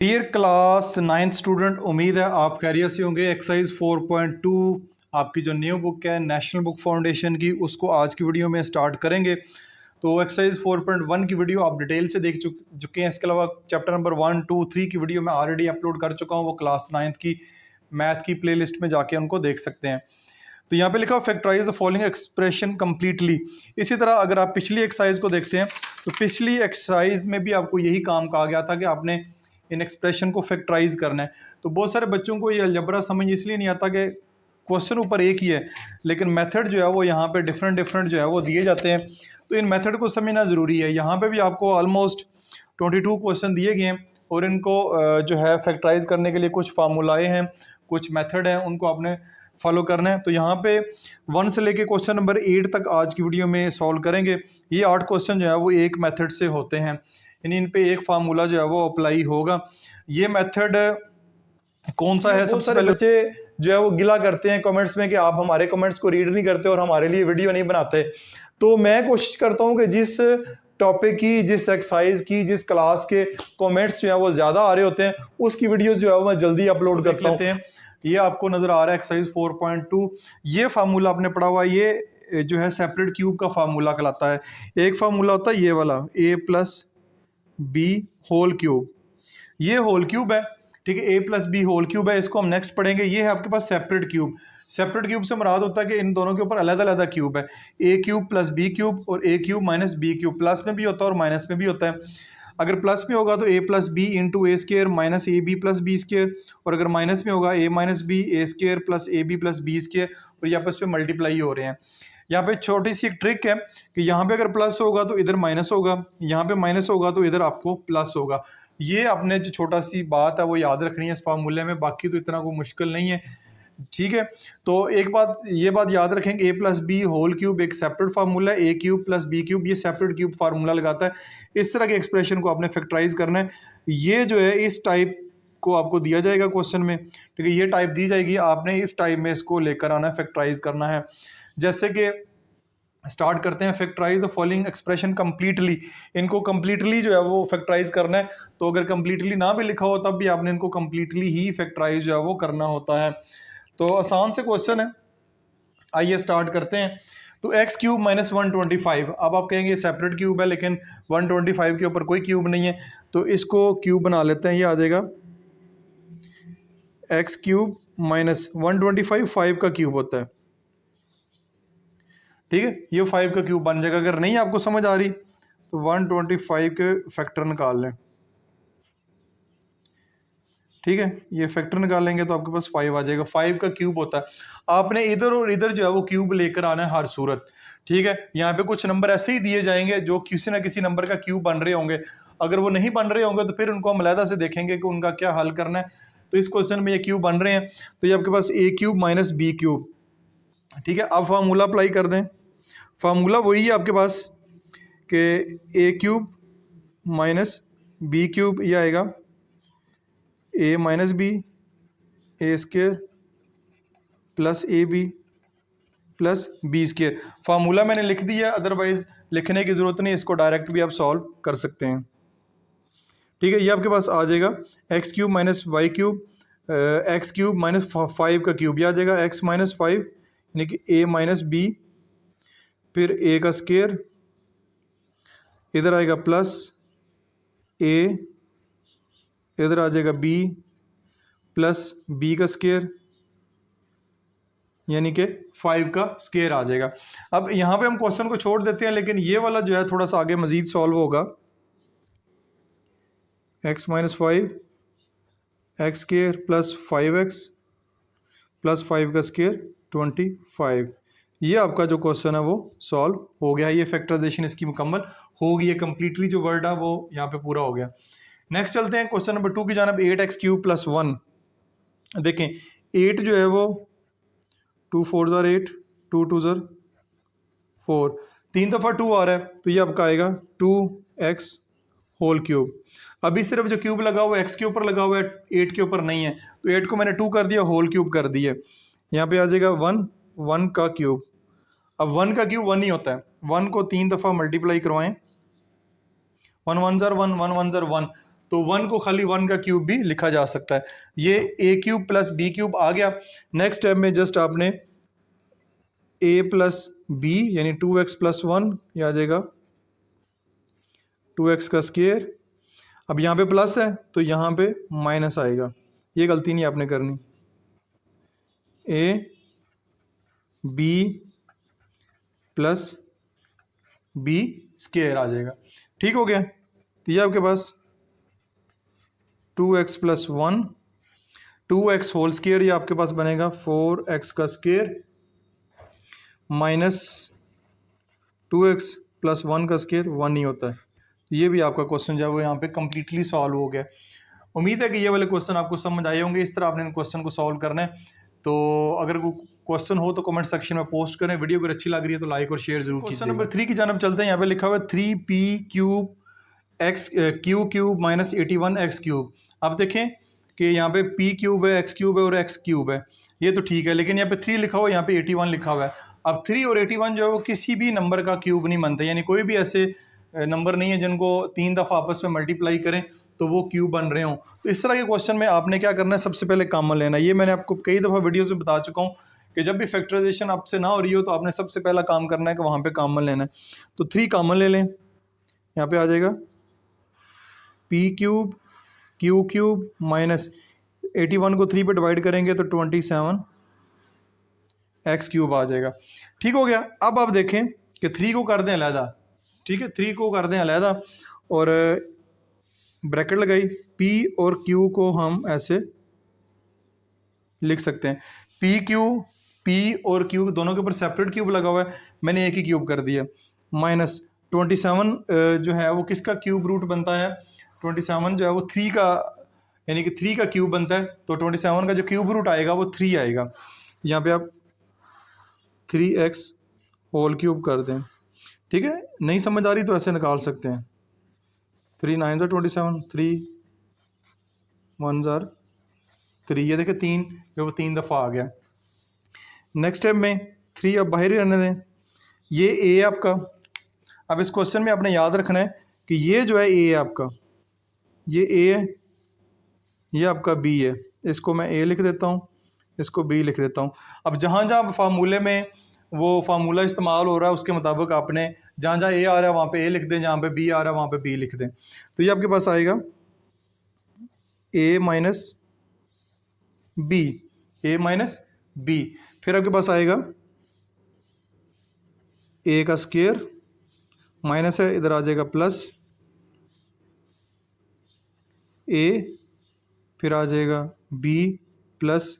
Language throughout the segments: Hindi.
डियर क्लास 9th स्टूडेंट, उम्मीद है आप खैरियत से होंगे। एक्सरसाइज 4.2 आपकी जो न्यू बुक है नेशनल बुक फाउंडेशन की, उसको आज की वीडियो में स्टार्ट करेंगे। तो एक्सरसाइज 4.1 की वीडियो आप डिटेल से देख चुके हैं। इसके अलावा चैप्टर नंबर 1, 2, 3 की वीडियो मैं ऑलरेडी अपलोड कर चुका हूँ। वो क्लास 9th की मैथ की प्लेलिस्ट में जाके उनको देख सकते हैं। तो यहाँ पे लिखा हो factorise the following expression completely. इसी तरह अगर आप पिछली एक्सरसाइज को देखते हैं तो पिछली एक्सरसाइज में भी आपको यही काम कहा गया था कि आपने इन एक्सप्रेशन को फैक्टराइज करना है। तो बहुत सारे बच्चों को ये अलजबरा समझ इसलिए नहीं आता कि क्वेश्चन ऊपर एक ही है, लेकिन मेथड जो है वो यहाँ पे डिफरेंट डिफरेंट जो है वो दिए जाते हैं। तो इन मेथड को समझना ज़रूरी है। यहाँ पे भी आपको ऑलमोस्ट 22 क्वेश्चन दिए गए हैं और इनको जो है फैक्टराइज करने के लिए कुछ फार्मूलाए हैं, कुछ मेथड हैं, उनको आपने फॉलो करना है। तो यहाँ पे 1 से लेके क्वेश्चन नंबर 8 तक आज की वीडियो में सॉल्व करेंगे। ये 8 क्वेश्चन जो है वो एक मेथड से होते हैं, यानी इन पे एक फार्मूला जो है वो अप्लाई होगा। ये मेथड कौन सा है? सबसे पहले बच्चे जो है वो गिला करते हैं कमेंट्स में कि आप हमारे कमेंट्स को रीड नहीं करते और हमारे लिए वीडियो नहीं बनाते। तो मैं कोशिश करता हूँ कि जिस टॉपिक की, जिस एक्सरसाइज की, जिस क्लास के कमेंट्स जो है वो ज्यादा आ रहे होते हैं उसकी वीडियो जो है मैं जल्दी अपलोड कर लेते हैं। ये आपको नजर आ रहा है एक्सरसाइज 4.2। ये फार्मूला आपने पढ़ा हुआ है, ये जो है सेपरेट क्यूब का फार्मूला कहलाता है। एक फार्मूला होता है ये वाला, a plus b whole cube. ये होल क्यूब है, ठीक है, a plus b whole cube है। इसको हम नेक्स्ट पढ़ेंगे। ये है आपके पास सेपरेट क्यूब। सेपरेट क्यूब से मुराद होता है कि इन दोनों के ऊपर अलग अलग क्यूब है, a cube plus b cube और a cube minus b cube. Plus में भी होता है और माइनस में भी होता है। अगर प्लस में होगा तो a plus b into a square minus a b plus b square, और अगर माइनस में होगा a minus b a square plus a b plus b square, और ये आपस में मल्टीप्लाई हो रहे हैं। यहाँ पे छोटी सी एक ट्रिक है कि यहाँ पे अगर प्लस होगा तो इधर माइनस होगा, यहाँ पे माइनस होगा तो इधर आपको प्लस होगा। ये आपने जो छोटा सी बात है वो याद रखनी है इस फार्मूले में, बाकी तो इतना कोई मुश्किल नहीं है, ठीक है। तो एक बात, ये बात याद रखेंगे, ए प्लस बी होल क्यूब एक सेपरेट फार्मूला है, ए क्यूब प्लस बी क्यूब ये सेपरेट क्यूब फार्मूला लगाता है। इस तरह के एक्सप्रेशन को आपने फैक्टराइज करना है। ये जो है इस टाइप को आपको दिया जाएगा क्वेश्चन में, ठीक है, ये टाइप दी जाएगी, आपने इस टाइप में इसको लेकर आना है, फैक्टराइज करना है। जैसे कि स्टार्ट करते हैं, factorise the following expression completely. इनको कंप्लीटली जो है वो फैक्टराइज करना है। तो अगर कंप्लीटली ना भी लिखा हो तब भी आपने इनको कंप्लीटली ही फैक्टराइज जो है वो करना होता है। तो आसान से क्वेश्चन है, आइए स्टार्ट करते हैं। तो एक्स क्यूब माइनस 125। अब आप कहेंगे सेपरेट क्यूब है लेकिन 125 के ऊपर कोई क्यूब नहीं है, तो इसको क्यूब बना लेते हैं। ये आ जाएगा एक्स क्यूब माइनस 125, 5 का क्यूब होता है, ठीक है। ये 5 का क्यूब बन जाएगा। अगर नहीं आपको समझ आ रही तो 125 के फैक्टर निकाल लें, ठीक है। ये फैक्टर निकालेंगे तो आपके पास 5 आ जाएगा। 5 का क्यूब होता है। आपने इधर और इधर जो है वो क्यूब लेकर आना है हर सूरत, ठीक है। यहाँ पे कुछ नंबर ऐसे ही दिए जाएंगे जो किसी ना किसी नंबर का क्यूब बन रहे होंगे। अगर वो नहीं बन रहे होंगे तो फिर उनको हम अलहदा से देखेंगे कि उनका क्या हल करना है। तो इस क्वेश्चन में ये क्यूब बन रहे हैं, तो ये आपके पास ए क्यूब माइनस बी क्यूब, ठीक है। अब फार्मूला अप्लाई कर दें। फार्मूला वही है आपके पास कि a cube minus b cube, ये आएगा a minus b a square plus a b plus b square. Formula मैंने लिख दिया, अदरवाइज लिखने की ज़रूरत नहीं, इसको डायरेक्ट भी आप सॉल्व कर सकते हैं, ठीक है। ये आपके पास आ जाएगा x cube minus y cube, x cube minus 5 का क्यूब, ये आ जाएगा एक्स माइनस 5 यानी कि ए माइनस बी, फिर ए का स्केयर, इधर आएगा प्लस ए, इधर आ जाएगा बी प्लस बी का स्केयर यानी कि 5 का स्केयर आ जाएगा। अब यहाँ पे हम क्वेश्चन को छोड़ देते हैं, लेकिन ये वाला जो है थोड़ा सा आगे मजीद सॉल्व होगा। X minus 5 x square plus 5x plus 5 का स्केयर 25। ये आपका जो क्वेश्चन है वो सॉल्व हो गया। ये फैक्टराइजेशन इसकी मुकम्मल हो गई है, कंप्लीटली जो वर्ड है वो यहाँ पे पूरा हो गया। नेक्स्ट चलते हैं क्वेश्चन नंबर 2 की जानब। 8x cube plus 1। देखें 8 जो है वो 2 4 ज़र 8, 2 2 ज़र 4, 3 दफ़ा 2 आ रहा है तो ये आपका आएगा 2x होल क्यूब। अभी सिर्फ जो क्यूब लगा हुआ है x के ऊपर लगा हुआ है, 8 के ऊपर नहीं है, तो 8 को मैंने 2 कर दिया, होल क्यूब कर दिया। यहाँ पे आ जाएगा 1 का क्यूब। अब 1 का क्यूब 1 ही होता है। 1 को 3 दफ़ा मल्टीप्लाई करवाएं, 1 1 ज़र 1, 1 1 ज़र 1, तो 1 को खाली 1 का क्यूब भी लिखा जा सकता है। ये ए क्यूब प्लस बी क्यूब आ गया। नेक्स्ट स्टेप में जस्ट आपने ए प्लस बी यानी 2x प्लस 1 ये आ जाएगा 2x का स्क्वायर। अब यहाँ पे प्लस है तो यहाँ पे माइनस आएगा, ये गलती नहीं आपने करनी। A b plus b square आ जाएगा, ठीक हो गया। तो ये आपके पास 2x plus 1 2x whole square, ये आपके पास बनेगा 4x का स्क्वायर माइनस 2x प्लस 1 का स्क्वायर 1 ही होता है। तो ये भी आपका क्वेश्चन जो है वो यहाँ पे कम्प्लीटली सॉल्व हो गया। उम्मीद है कि ये वाले क्वेश्चन आपको समझ आए होंगे। इस तरह आपने इन क्वेश्चन को सॉल्व करना है। तो अगर कोई क्वेश्चन हो तो कमेंट सेक्शन में पोस्ट करें। वीडियो अगर अच्छी लग रही है तो लाइक और शेयर जरूर कीजिए। क्वेश्चन नंबर 3 की जानब चलते हैं। यहाँ पे लिखा हुआ है 3p cube x Q cube minus 81 x cube. अब देखें कि यहाँ पे p क्यूब है, x क्यूब है और x क्यूब है, ये तो ठीक है, लेकिन यहाँ पे 3 लिखा हुआ है, यहाँ पे 81 लिखा हुआ है। अब 3 और 81 जो है वो किसी भी नंबर का क्यूब नहीं बनता, यानी कोई भी ऐसे नंबर नहीं है जिनको 3 दफ़ा आपस में मल्टीप्लाई करें तो वो क्यूब बन रहे हों। तो इस तरह के क्वेश्चन में आपने क्या करना है, सबसे पहले कॉमन लेना है। ये मैंने आपको कई दफ़ा वीडियोज़ में बता चुका हूँ कि जब भी फैक्टराइजेशन आपसे ना हो रही हो तो आपने सबसे पहला काम करना है कि वहाँ पे कॉमन लेना है। तो 3 कॉमन ले लें, यहाँ पे आ जाएगा p cube Q cube minus 81 को 3 पे डिवाइड करेंगे तो 27 एक्स क्यूब आ जाएगा, ठीक हो गया। अब आप देखें कि 3 को कर दें अलहदा, ठीक है, 3 को कर दें अलहदा और ब्रैकेट लगाई, p और q को हम ऐसे लिख सकते हैं। p और q दोनों के ऊपर सेपरेट क्यूब लगा हुआ है, मैंने एक ही क्यूब कर दिया। माइनस 27 जो है वो किसका क्यूब रूट बनता है, 27 जो है वो 3 का, यानी कि 3 का क्यूब बनता है। तो 27 का जो क्यूब रूट आएगा वो 3 आएगा। यहाँ पे आप 3x होल क्यूब कर दें, ठीक है। नहीं समझ आ रही तो ऐसे निकाल सकते हैं। 3 9 27, 3 1 3, ये देखें 3 जो वो 3 दफ़ा आ गया। नेक्स्ट स्टेप में 3 अब बाहर ही रहने दें, ये a है आपका। अब इस क्वेश्चन में आपने याद रखना है कि ये जो है a है आपका, ये a है, ये आपका b है। इसको मैं a लिख देता हूँ, इसको b लिख देता हूँ। अब जहाँ जहाँ फार्मूले में वो फार्मूला इस्तेमाल हो रहा है उसके मुताबिक आपने जहाँ जहाँ a आ रहा है वहाँ पे a लिख दें, जहाँ पे b आ रहा है वहाँ पे b लिख दें। तो ये आपके पास आएगा a minus b, a minus b। फिर आपके पास आएगा a का स्क्वायर, माइनस है इधर आ जाएगा प्लस a, फिर आ जाएगा b प्लस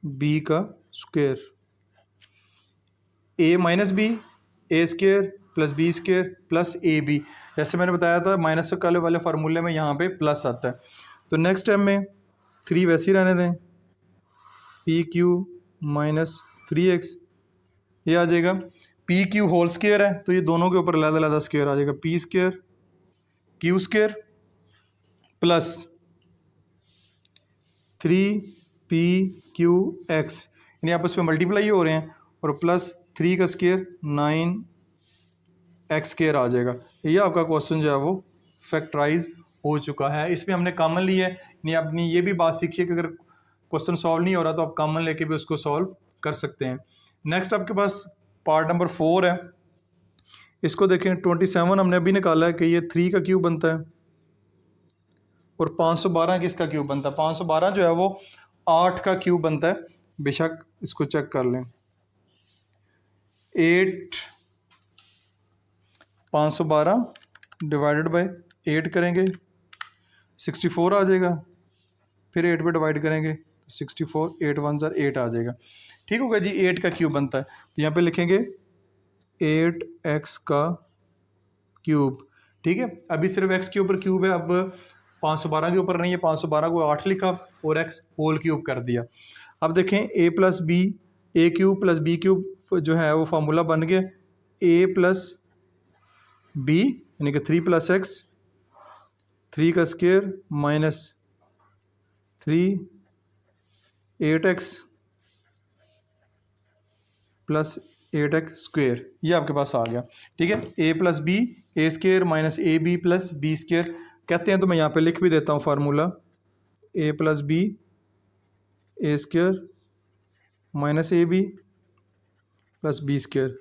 b का square, a minus b, a square plus b square plus a b. जैसे मैंने बताया था माइनस वाले फार्मूले में यहाँ पे प्लस आता है। तो नेक्स्ट टाइम में 3 वैसे ही रहने दें, पी क्यू माइनस 3x, ये आ जाएगा पी क्यू होल स्क्वायर है तो ये दोनों के ऊपर अलग अलग स्क्वायर आ जाएगा, P square Q square plus 3pqx, यानी आपस में मल्टीप्लाई हो रहे हैं, और प्लस 3 का स्क्वायर 9x स्क्वायर आ जाएगा। ये आपका क्वेश्चन जो है वो फैक्टराइज हो चुका है। इसमें हमने कॉमन लिया है, यानी अपनी ये भी बात सीखिए कि अगर क्वेश्चन सॉल्व नहीं हो रहा तो आप कॉमन लेके भी उसको सॉल्व कर सकते हैं। नेक्स्ट आपके पास पार्ट नंबर 4 है। इसको देखें, 27 हमने अभी निकाला है कि ये 3 का क्यूब बनता है और 512 किसका क्यूब बनता है, 512 जो है वो 8 का क्यूब बनता है। बेशक इसको चेक कर लें, 8 512 डिवाइडेड बाय 8 करेंगे 64 आ जाएगा, फिर 8 पे डिवाइड करेंगे तो 64, 8 1 8 आ जाएगा, ठीक होगा जी। 8 का क्यूब बनता है तो यहाँ पे लिखेंगे 8x का क्यूब, ठीक है। अभी सिर्फ x के ऊपर क्यूब है, अब 512 के ऊपर नहीं है, 512 को 8 लिखा और x होल क्यूब कर दिया। अब देखें a plus b, a cube plus b cube जो है वो फार्मूला बन गया, a प्लस बी यानी कि 3 प्लस एक्स, 3 का square minus 3 8x plus 8x², ये आपके पास आ गया। ठीक है, a plus b a square minus a b plus b square कहते हैं, तो मैं यहाँ पे लिख भी देता हूँ formula, a plus b a square minus a b plus b square.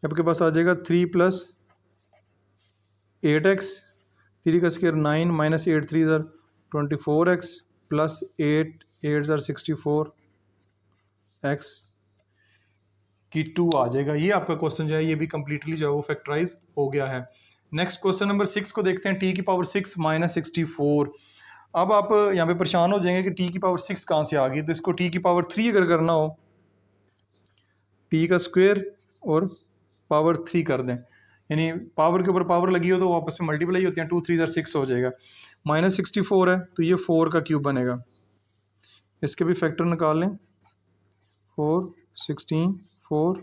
आपके पास आ जाएगा 3 प्लस 8x, 3 का स्केयर 9 माइनस 8 3 ज़र 24x प्लस 8 8 ज़र 64x की 2 आ जाएगा। ये आपका क्वेश्चन जो है ये भी कंप्लीटली जो है वो फैक्टराइज हो गया है। नेक्स्ट क्वेश्चन नंबर 6 को देखते हैं, टी की पावर 6 माइनस 64। अब आप यहाँ पे परेशान हो जाएंगे कि टी की पावर 6 कहाँ से आ गई, तो इसको टी की पावर 3 अगर करना हो, टी का स्क्वायर और पावर 3 कर दें, यानी पावर के ऊपर पावर लगी हो तो वो आपस में मल्टीप्लाई होती हैं, 2 3 ज़र 6 हो जाएगा। माइनस 64 है तो ये 4 का क्यूब बनेगा, इसके भी फैक्टर निकाल लें, 4 16 4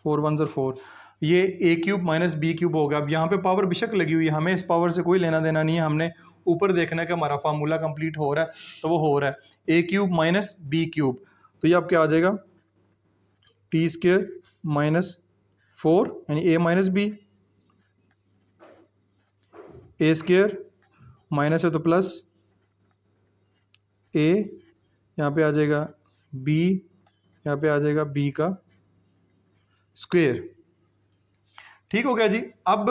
4 1 ज़र 4, ये ए क्यूब माइनस बी क्यूब होगा। अब यहाँ पे पावर बेशक लगी हुई है, हमें इस पावर से कोई लेना देना नहीं है, हमने ऊपर देखना है कि हमारा फार्मूला कंप्लीट हो रहा है, तो वो हो रहा है ए क्यूब माइनस बी क्यूब, तो ये आपके आ जाएगा टी स्क्वायर माइनस 4 यानी ए minus b, a square minus है तो प्लस ए, यहाँ पे आ जाएगा बी, यहाँ पे आ जाएगा बी का स्क्वायर। ठीक हो गया जी। अब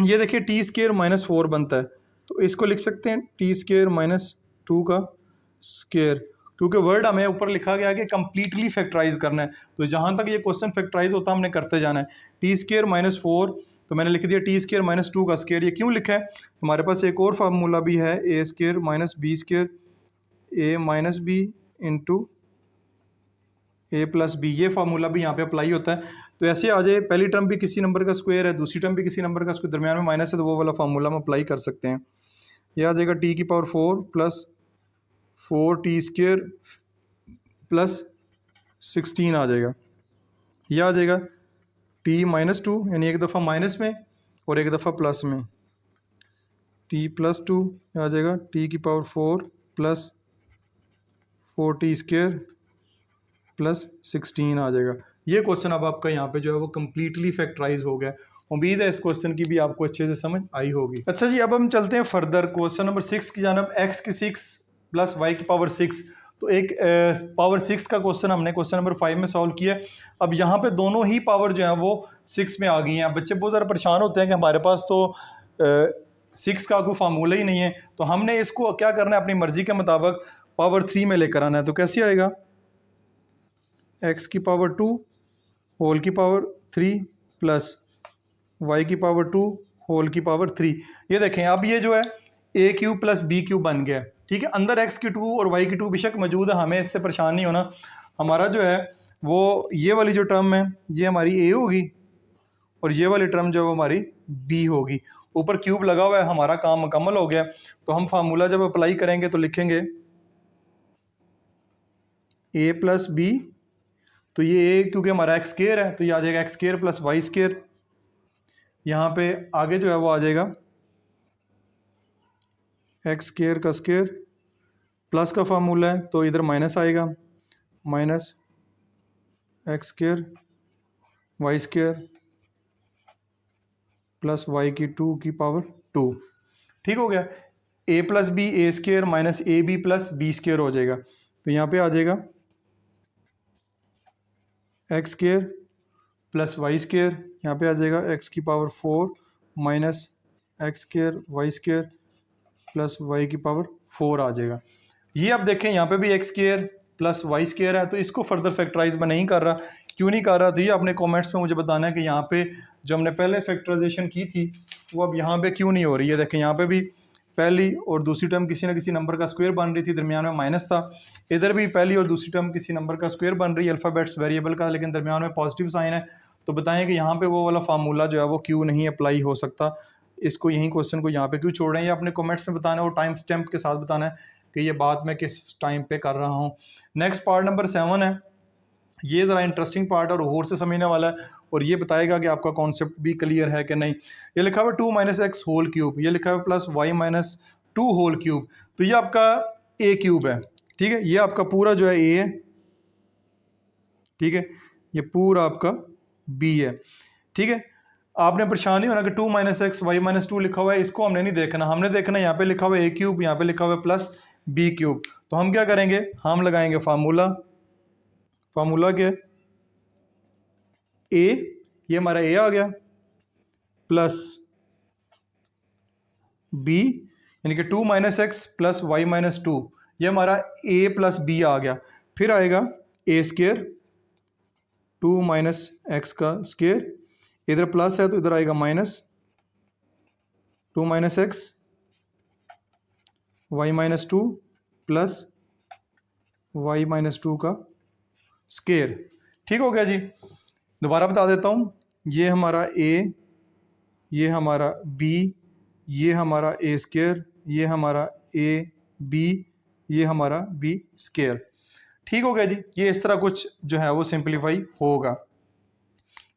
ये देखिए टी स्क्वायर माइनस 4 बनता है, तो इसको लिख सकते हैं टी स्क्वायर माइनस 2 का स्क्वायर, क्योंकि वर्ड हमें ऊपर लिखा गया है कि कंप्लीटली फैक्टराइज करना है, तो जहाँ तक ये क्वेश्चन फैक्टराइज होता है हमने करते जाना है। टी स्क्वायर माइनस 4 तो मैंने लिख दिया टी स्क्वायर माइनस 2 का स्क्वायर। ये क्यों लिखा है, हमारे पास एक और फार्मूला भी है, ए स्क्वायर माइनस बी स्क्वायर ए माइनस बी इंटू ए प्लस बी, ये फार्मूला भी यहाँ पे अप्लाई होता है। तो ऐसे आ जाए, पहली टर्म भी किसी नंबर का स्क्वायर है, दूसरी टर्म भी किसी नंबर का स्क्वायर, दरमियान में माइनस है, तो वो वाला फार्मूला हम अप्लाई कर सकते हैं। यह आ जाएगा टी की power 4 plus 4 T square plus 16 आ जाएगा। यह आ जाएगा टी माइनस 2 यानी एक दफ़ा माइनस में और एक दफ़ा प्लस में, टी प्लस 2 आ जाएगा टी की power 4 plus 4 T square plus 16 आ जाएगा। ये क्वेश्चन अब आपका यहाँ पे जो है वो कम्प्लीटली फैक्टराइज हो गया। उम्मीद है इस क्वेश्चन की भी आपको अच्छे से समझ आई होगी। अच्छा जी, अब हम चलते हैं फर्दर क्वेश्चन नंबर 6 की जानब, एक्स की 6 प्लस वाई की पावर 6। तो एक पावर 6 का क्वेश्चन हमने क्वेश्चन नंबर 5 में सॉल्व किया। अब यहाँ पे दोनों ही पावर जो है वो 6 में आ गई हैं। बच्चे बहुत ज़्यादा परेशान होते हैं कि हमारे पास तो 6 का कोई फार्मूला ही नहीं है, तो हमने इसको क्या करना है, अपनी मर्ज़ी के मुताबिक पावर 3 में लेकर आना है। तो कैसे आएगा, एक्स की पावर 2 होल की पावर 3 प्लस वाई की पावर 2 होल की पावर 3। ये देखें अब ये जो है ए क्यूब प्लस बी क्यूब बन गया। ठीक है, अंदर एक्स की 2 और वाई की 2 बेशक मौजूद है, हमें इससे परेशान नहीं होना। हमारा जो है वो ये वाली जो टर्म है ये हमारी ए होगी और ये वाली टर्म जो है वो हमारी बी होगी। ऊपर क्यूब लगा हुआ है, हमारा काम मुकम्मल हो गया। तो हम फार्मूला जब अप्लाई करेंगे तो लिखेंगे ए प्लस बी, तो ये ए क्योंकि हमारा एक्स स्क्वायर है तो ये आ जाएगा x square plus y square. यहाँ पे आगे जो है वो आ जाएगा एक्स स्क्वायर का स्क्वायर, प्लस का फार्मूला है तो इधर माइनस आएगा, minus x square y square plus y की 2 की पावर 2। ठीक हो गया, a plus b a square minus a b plus b square हो जाएगा। तो यहाँ पे आ जाएगा x square plus y square, यहाँ पे आ जाएगा एक्स की power 4 minus x square y square plus y की पावर 4 आ जाएगा। ये अब देखें यहाँ पे भी x square plus y square है, तो इसको फर्दर फैक्टराइज मैं नहीं कर रहा। क्यों नहीं कर रहा, तो ये अपने कमेंट्स में मुझे बताना है कि यहाँ पे जो हमने पहले फैक्टराइजेशन की थी वो अब यहाँ पे क्यों नहीं हो रही है। देखें यहाँ पे भी पहली और दूसरी टर्म किसी ना किसी नंबर का स्क्वायर बन रही थी, दरमियान में माइनस था। इधर भी पहली और दूसरी टर्म किसी नंबर का स्क्वायर बन रही है, अल्फ़ाबेट्स वेरिएबल का, लेकिन दरमियान में पॉजिटिव साइन है। तो बताएं कि यहाँ पे वो वाला फार्मूला जो है वो क्यों नहीं अप्लाई हो सकता, इसको यही क्वेश्चन को यहाँ पे क्यों छोड़ रहे हैं, ये अपने कमेंट्स में बताना है और टाइम स्टैम्प के साथ बताना है कि ये बात मैं किस टाइम पे कर रहा हूँ। नेक्स्ट पार्ट नंबर 7 है, ये ज़रा इंटरेस्टिंग पार्ट है और गौर से समझने वाला है और ये बताएगा कि आपका कॉन्सेप्ट भी क्लियर है कि नहीं। ये लिखा हुआ 2 माइनस एक्स होल क्यूब, ये लिखा हुआ plus y minus 2 whole cube, तो ये आपका ए क्यूब है। ठीक है, ये आपका पूरा जो है ए है। ठीक है, ये पूरा आपका बी है। ठीक है, आपने परेशान नहीं होना कि 2 - x y - 2 लिखा हुआ है, इसको हमने नहीं देखना। हमने देखना यहाँ पे लिखा हुआ है a³, यहाँ पे लिखा हुआ है प्लस b³। तो हम क्या करेंगे, हम लगाएंगे फार्मूला। फार्मूला क्या है, a, ये हमारा a आ गया, प्लस b यानी कि 2 - x प्लस y - 2, ये हमारा a प्लस b आ गया। फिर आएगा a², 2 - x का स्क्वायर, इधर प्लस है तो इधर आएगा minus, 2 - x y - 2 plus y - 2 का स्क्वायर। ठीक हो गया जी। दोबारा बता देता हूँ, ये हमारा a, ये हमारा b, ये हमारा a², ये हमारा ab, ये हमारा b²। ठीक हो गया जी। ये इस तरह कुछ जो है वो सिंप्लीफाई होगा।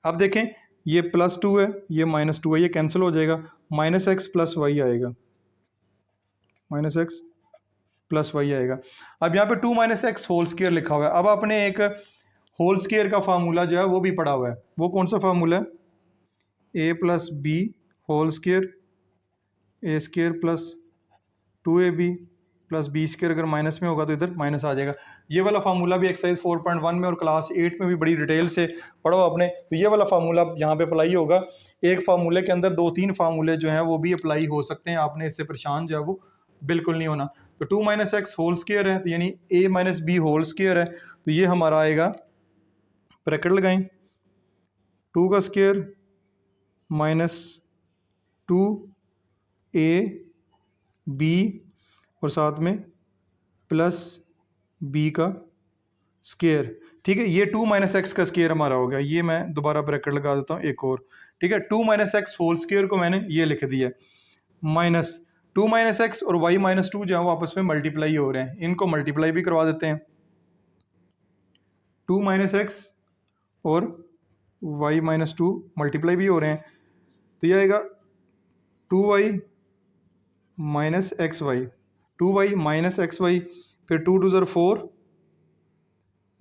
अब देखें, ये +2 है, ये -2 है, ये कैंसिल हो जाएगा, -x प्लस y आएगा, -x प्लस y आएगा। अब यहाँ पे 2 - x होल स्क्वायर लिखा हुआ है। अब आपने एक होल स्क्वायर का फार्मूला जो है वो भी पढ़ा हुआ है, वो कौन सा फार्मूला है, a plus b whole square, a² plus 2ab plus b², अगर माइनस में होगा तो इधर माइनस आ जाएगा। ये वाला फार्मूला भी एक्सरसाइज 4.1 में और क्लास 8 में भी बड़ी डिटेल से पढ़ो आपने, तो ये वाला फार्मूला यहाँ पे अप्लाई होगा। एक फार्मूले के अंदर 2-3 फार्मूले जो हैं वो भी अप्लाई हो सकते हैं, आपने इससे परेशान जो है वो बिल्कुल नहीं होना। तो 2 - x होल स्क्वायर है, तो यानी a - b होल स्क्वायर है, तो ये हमारा आएगा, ब्रैकेट लगाएं, 2 का स्क्वायर -2ab और साथ में प्लस b का स्क्वायर। ठीक है, ये 2 - x का स्क्वायर हमारा हो गया। ये मैं दोबारा ब्रैकेट लगा देता हूँ एक और। ठीक है, 2 - x होल स्क्वायर को मैंने ये लिख दिया, माइनस 2 - x और y - 2 जो है वो आपस में मल्टीप्लाई हो रहे हैं, इनको मल्टीप्लाई भी करवा देते हैं। 2 - x और y - 2 मल्टीप्लाई भी हो रहे हैं, तो ये आएगा 2y - xy, 2y - xy, फिर 2 2 ज़र 4,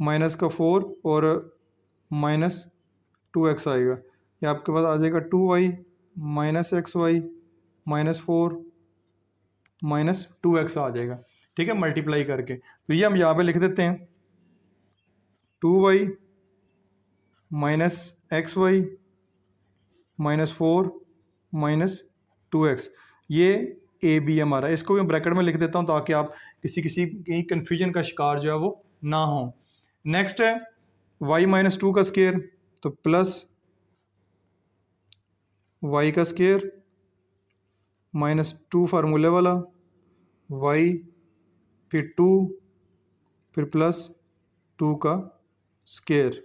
माइनस का 4 और -2x आएगा। ये आपके पास आ जाएगा 2y - xy -4 -2x आ जाएगा। ठीक है, मल्टीप्लाई करके, तो ये हम यहाँ पे लिख देते हैं, 2y - xy -4 -2x, ये ए बी हमारा। इसको भी मैं ब्रैकेट में लिख देता हूँ ताकि आप किसी की कन्फ्यूजन का शिकार जो है वो ना हो। नेक्स्ट है y - 2 का स्क्वायर, तो प्लस y का स्क्वायर -2 फार्मूले वाला, y फिर 2 फिर प्लस 2 का स्क्वायर।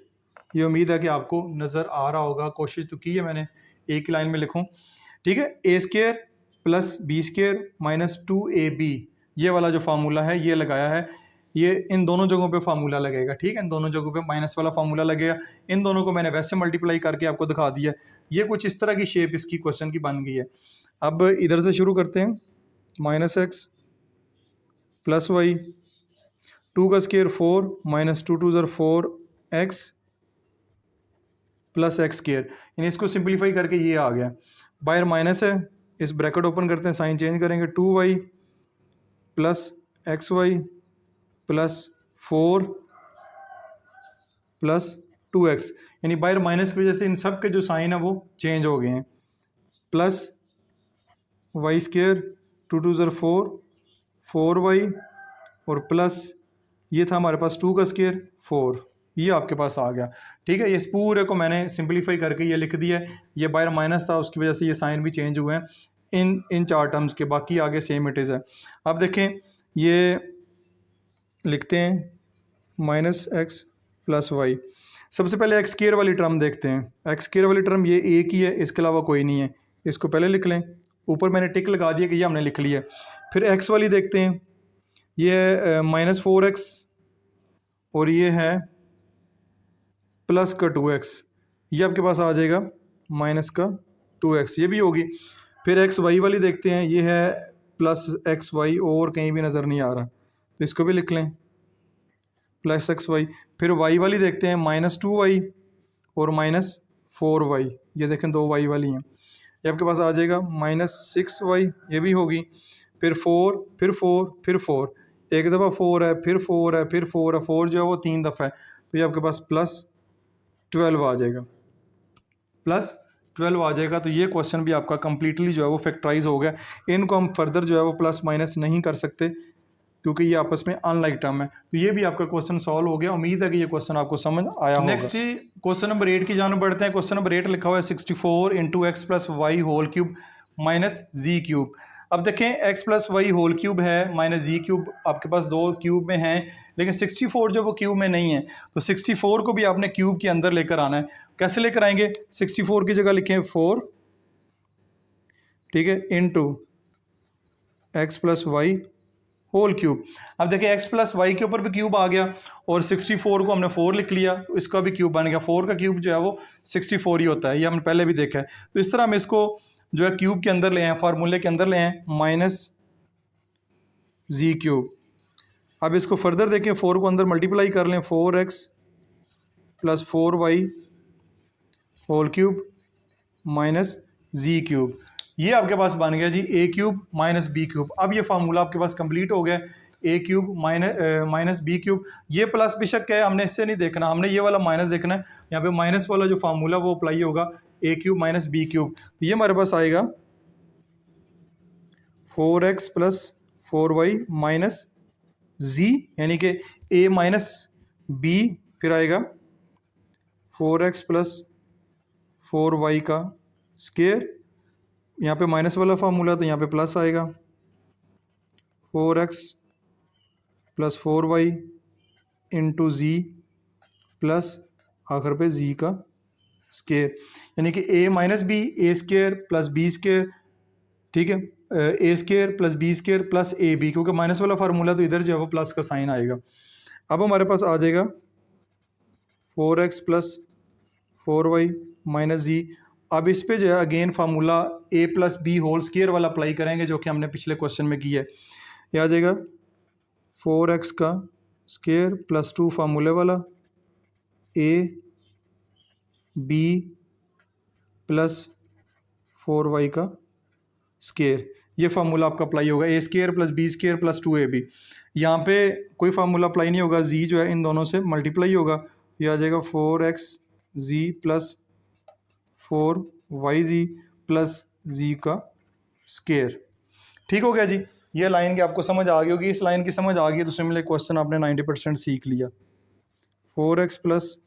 ये उम्मीद है कि आपको नज़र आ रहा होगा, कोशिश तो की है मैंने एक ही लाइन में लिखूं। ठीक है, a² प्लस b² -2ab, ये वाला जो फार्मूला है ये लगाया है, ये इन दोनों जगहों पे फार्मूला लगेगा। ठीक है, इन दोनों जगहों पे माइनस वाला फार्मूला लगेगा, इन दोनों को मैंने वैसे मल्टीप्लाई करके आपको दिखा दिया। ये कुछ इस तरह की शेप इसकी क्वेश्चन की बन गई है। अब इधर से शुरू करते हैं, -x प्लस y, 2 का स्क्वायर 4 -2 2 ज़र 4x प्लस x², यानी इसको सिंप्लीफाई करके ये आ गया। बाहर माइनस है, इस ब्रैकेट ओपन करते हैं, साइन चेंज करेंगे, 2y plus xy plus 4 plus 2x, यानी बाहर माइनस की वजह से इन सब के जो साइन है वो चेंज हो गए हैं, प्लस y², 2 2 ज़र 4 4y और प्लस ये था हमारे पास 2 का स्क्वायर 4, ये आपके पास आ गया। ठीक है, इस पूरे को मैंने सिंपलीफाई करके ये लिख दिया है। ये बाहर माइनस था, उसकी वजह से ये साइन भी चेंज हुए हैं इन 4 टर्म्स के, बाकी आगे सेम इट इज़ है। अब देखें, ये लिखते हैं -x प्लस y। सबसे पहले x² वाली टर्म देखते हैं। x² वाली टर्म ये एक ही है, इसके अलावा कोई नहीं है, इसको पहले लिख लें। ऊपर मैंने टिक लगा दिया कि ये हमने लिख लिया। फिर x वाली देखते हैं, ये है -4x और ये है प्लस का 2x, ये आपके पास आ जाएगा माइनस का 2x, ये भी होगी। फिर एक्स वाई वाली देखते हैं, ये है प्लस एक्स वाई और कहीं भी नज़र नहीं आ रहा, तो इसको भी लिख लें, प्लस एक्स वाई। फिर वाई वाली देखते हैं, -2y और -4y, ये देखें 2y वाली हैं, ये आपके पास आ जाएगा -6y, ये भी होगी, फिर 4, फिर 4, फिर 4, एक दफ़ा 4 है, फिर 4 है, फिर 4 है, 4 जो है वो 3 दफ़ा है, तो ये आपके पास +12 आ जाएगा, +12 आ जाएगा। तो ये क्वेश्चन भी आपका कंप्लीटली जो है वो फैक्टराइज हो गया। इनको हम फर्दर जो है वो प्लस माइनस नहीं कर सकते क्योंकि ये आपस में अनलाइक टर्म है। तो ये भी आपका क्वेश्चन सॉल्व हो गया। उम्मीद है कि ये क्वेश्चन आपको समझ आया होगा। नेक्स्ट क्वेश्चन नंबर 8 की जानब बढ़ते हैं। क्वेश्चन नंबर 8 लिखा हुआ है 64 into x plus y whole cube minus z cube. अब देखें x plus y whole cube है माइनस जी क्यूब आपके पास दो क्यूब में है, लेकिन 64 जो वो क्यूब में नहीं है, तो 64 को भी आपने क्यूब के अंदर लेकर आना है। कैसे लेकर आएंगे? 64 की जगह लिखें 4, ठीक है, into x plus y whole cube. अब देखिए एक्स प्लस वाई के ऊपर भी क्यूब आ गया और 64 को हमने 4 लिख लिया, तो इसका भी क्यूब बन गया। 4 का क्यूब जो है वो 64 ही होता है, ये हमने पहले भी देखा है। तो इस तरह हम इसको जो है क्यूब के अंदर ले आए, फार्मूले के अंदर ले आए, माइनस जी क्यूब। अब इसको फर्दर देखें, 4 को अंदर मल्टीप्लाई कर लें, 4x plus 4y whole cube minus z cube. ये आपके पास बन गया जी a cube minus b cube. अब ये फार्मूला आपके पास कंप्लीट हो गया, a cube minus b cube. ये प्लस बेशक है, हमने इससे नहीं देखना, हमने ये वाला माइनस देखना है। यहाँ पे माइनस वाला जो फार्मूला वो अप्लाई होगा, ए क्यूब माइनस बी क्यूब। तो ये हमारे पास आएगा 4x प्लस 4y माइनस जी, यानी कि ए माइनस बी, फिर आएगा 4x प्लस 4y का स्केयर, यहाँ पे माइनस वाला फार्मूला तो यहाँ पे प्लस आएगा, 4x प्लस 4y इंटू जी प्लस आखिर पे जी का स्केयर, यानी कि a minus b, a square plus b square, ठीक है, a square plus b square plus a b, क्योंकि माइनस वाला फार्मूला तो इधर जो है वो प्लस का साइन आएगा। अब हमारे पास आ जाएगा 4x प्लस 4y माइनस जी। अब इस पे जो है अगेन फार्मूला ए प्लस बी होल स्केयर वाला अप्लाई करेंगे, जो कि हमने पिछले क्वेश्चन में किया है। ये आ जाएगा 4x का स्केयर प्लस 2 फार्मूले वाला ए बी प्लस 4y का स्केयर, ये फार्मूला आपका अप्लाई होगा, a square plus b square plus 2ab। यहाँ पे कोई फार्मूला अप्लाई नहीं होगा, जी जो है इन दोनों से मल्टीप्लाई होगा, ये आ जाएगा 4x जी प्लस 4yg प्लस जी का स्केयर। ठीक हो गया जी। ये लाइन की आपको समझ आ गई होगी। इस लाइन की समझ आ गई तो सिमिलर क्वेश्चन आपने 90% सीख लिया। 4x प्लस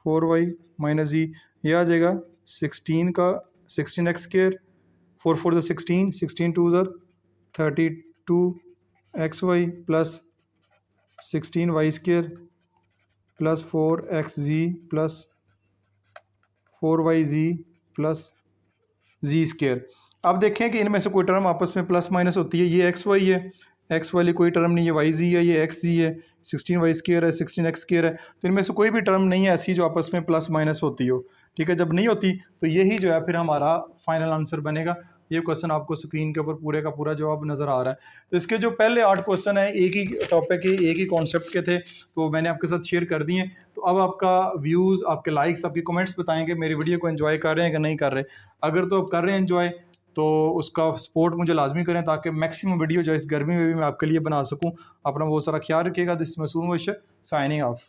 4y माइनस जी, ये आ जाएगा 16 का 16x square, 4 4 16, 16 2 32xy plus 16y square plus 4xg plus 4yg plus z square. अब देखें कि इनमें से कोई टर्म आपस में प्लस माइनस होती है। ये एक्स वाई है, एक्स वाली कोई टर्म नहीं है, वाई जी है, ये एक्स जी है, 16y स्केयर है, 16x स्केयर है। तो इनमें से कोई भी टर्म नहीं है ऐसी जो आपस में प्लस माइनस होती हो, ठीक है। जब नहीं होती तो यही जो है फिर हमारा फाइनल आंसर बनेगा। ये क्वेश्चन आपको स्क्रीन के ऊपर पूरे का पूरा जवाब नज़र आ रहा है। तो इसके जो पहले 8 क्वेश्चन हैं एक ही टॉपिक के, एक ही कॉन्सेप्ट के थे, तो मैंने आपके साथ शेयर कर दिए। तो अब आपका व्यूज़, आपके लाइक्स, आपके कमेंट्स बताएंगे मेरी वीडियो को एंजॉय कर रहे हैं कि नहीं कर रहे। अगर तो आप कर रहे हैं एंजॉय तो उसका सपोर्ट मुझे लाजमी करें, ताकि मैक्सिमम वीडियो जो इस गर्मी में भी मैं आपके लिए बना सकूँ। अपना बहुत सारा ख्याल रखिएगा। दिस मासूम बशर साइनिंग ऑफ।